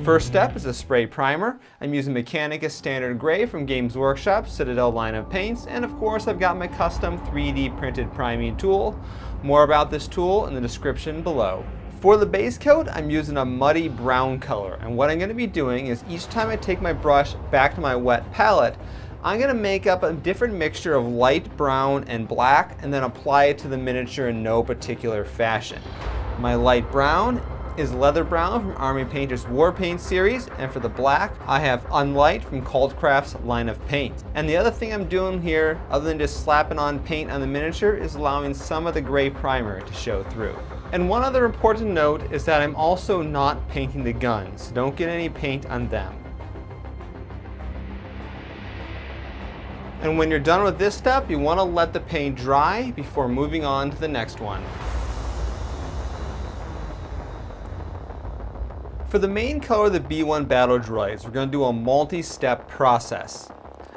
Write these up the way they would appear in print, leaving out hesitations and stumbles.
First step is a spray primer. I'm using Mechanicus Standard Gray from Games Workshop's Citadel line of paints, and of course I've got my custom 3D printed priming tool. More about this tool in the description below. For the base coat, I'm using a muddy brown color, and what I'm going to be doing is each time I take my brush back to my wet palette, I'm going to make up a different mixture of light brown and black and then apply it to the miniature in no particular fashion. My light brown is Leather Brown from Army Painter's War Paint series, and for the black I have Unlight from CvltCraft's line of paints. And the other thing I'm doing here, other than just slapping on paint on the miniature, is allowing some of the gray primer to show through. And one other important note is that I'm also not painting the guns, so don't get any paint on them. And when you're done with this step, you want to let the paint dry before moving on to the next one. For the main color of the B1 Battle Droids, we're going to do a multi-step process.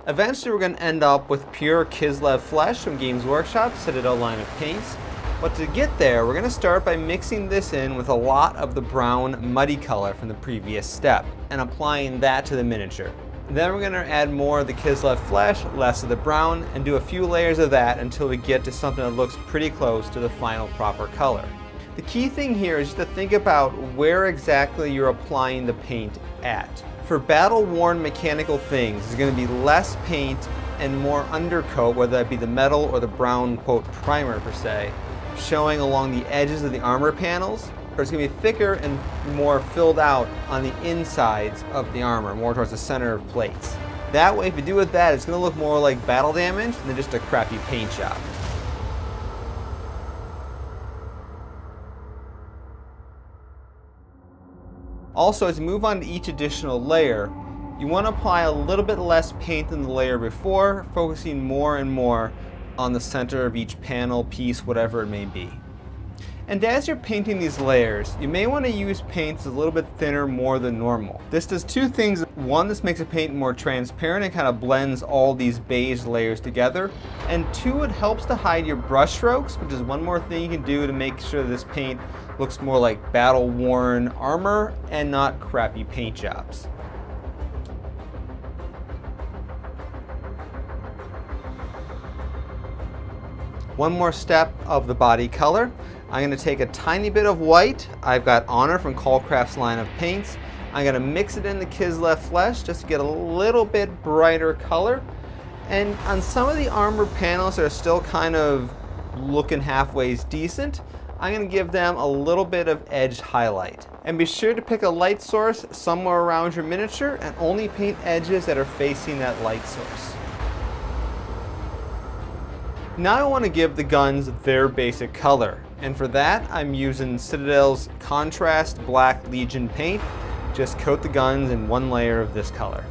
Eventually we're going to end up with pure Kislev flesh from Games Workshop's Citadel line of paints. But to get there, we're going to start by mixing this in with a lot of the brown muddy color from the previous step and applying that to the miniature. Then we're going to add more of the Kislev flesh, less of the brown, and do a few layers of that until we get to something that looks pretty close to the final proper color. The key thing here is just to think about where exactly you're applying the paint at. For battle-worn mechanical things, there's going to be less paint and more undercoat, whether that be the metal or the brown, quote, primer per se, showing along the edges of the armor panels, or it's going to be thicker and more filled out on the insides of the armor, more towards the center of plates. That way, if you do it that, it's going to look more like battle damage than just a crappy paint job. Also, as you move on to each additional layer, you want to apply a little bit less paint than the layer before, focusing more and more on the center of each panel, piece, whatever it may be. And as you're painting these layers, you may want to use paints a little bit thinner more than normal. This does two things. One, this makes the paint more transparent and kind of blends all these beige layers together. And two, it helps to hide your brush strokes, which is one more thing you can do to make sure this paint looks more like battle-worn armor and not crappy paint jobs. One more step of the body color. I'm going to take a tiny bit of white. I've got Honor from CvltCraft's line of paints. I'm going to mix it in the Kislev flesh just to get a little bit brighter color. And on some of the armor panels that are still kind of looking halfway decent, I'm going to give them a little bit of edge highlight. And be sure to pick a light source somewhere around your miniature and only paint edges that are facing that light source. Now I want to give the guns their basic color, and for that I'm using Citadel's Contrast Black Legion paint. Just coat the guns in one layer of this color.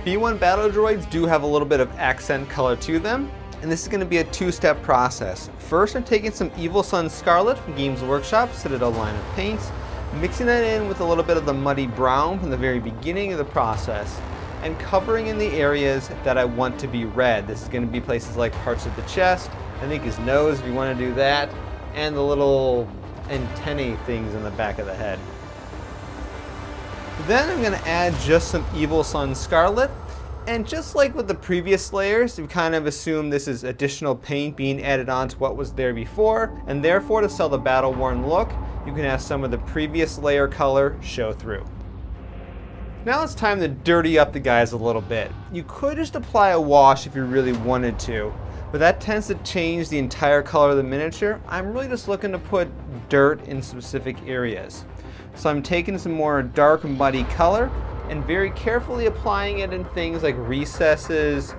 B1 Battle Droids do have a little bit of accent color to them, and this is going to be a two-step process. First, I'm taking some Evil Sunz Scarlet from Games Workshop's Citadel line of paints, mixing that in with a little bit of the muddy brown from the very beginning of the process, and covering in the areas that I want to be red. This is going to be places like parts of the chest, I think his nose if you want to do that, and the little antennae things in the back of the head. Then I'm going to add just some Evil Sunz Scarlet, and just like with the previous layers, you kind of assume this is additional paint being added on to what was there before, and therefore to sell the battle-worn look, you can have some of the previous layer color show through. Now it's time to dirty up the guys a little bit. You could just apply a wash if you really wanted to, but that tends to change the entire color of the miniature. I'm really just looking to put dirt in specific areas. So I'm taking some more dark muddy color and very carefully applying it in things like recesses,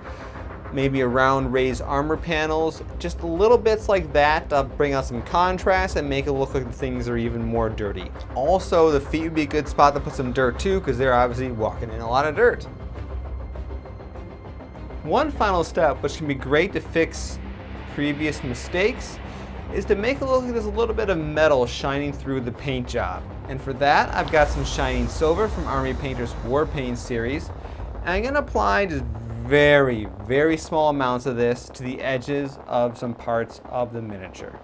maybe around raised armor panels, just little bits like that to bring out some contrast and make it look like the things are even more dirty. Also, the feet would be a good spot to put some dirt too, because they're obviously walking in a lot of dirt. One final step, which can be great to fix previous mistakes, is to make it look like there's a little bit of metal shining through the paint job. And for that, I've got some Shining Silver from Army Painter's War Paint series, and I'm going to apply just very, very small amounts of this to the edges of some parts of the miniature.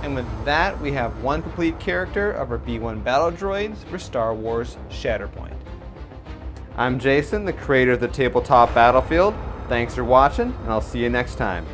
And with that, we have one complete character of our B1 Battle Droids for Star Wars Shatterpoint. I'm Jason, the creator of the Tabletop Battlefield. Thanks for watching, and I'll see you next time.